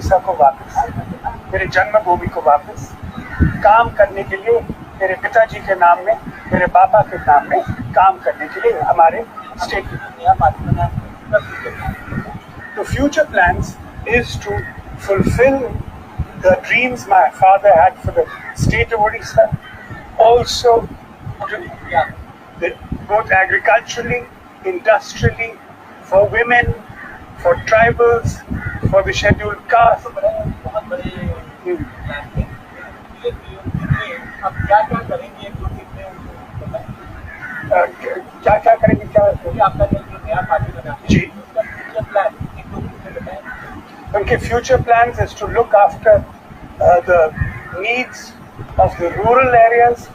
उड़ीसा को वापस, मेरे जन्मभूमि को वापस काम करने के लिए, मेरे पिताजी के नाम में, मेरे पापा के नाम में काम करने के लिए हमारे स्टेट में। The future plans is to fulfill the dreams my father had for the state of Odisha, also both agriculturally, industrially, for women, for tribals, for the scheduled caste. बहुत बड़े प्लान थे। ये अब क्या करेंगे 2-3 में उनको बताएं। क्या करेंगे, क्या क्योंकि आपका जो नया पार्टी बना है, जी, उसका फ्यूचर प्लान 1-2 में बताएं। उनके future plans is to look after the needs of the rural areas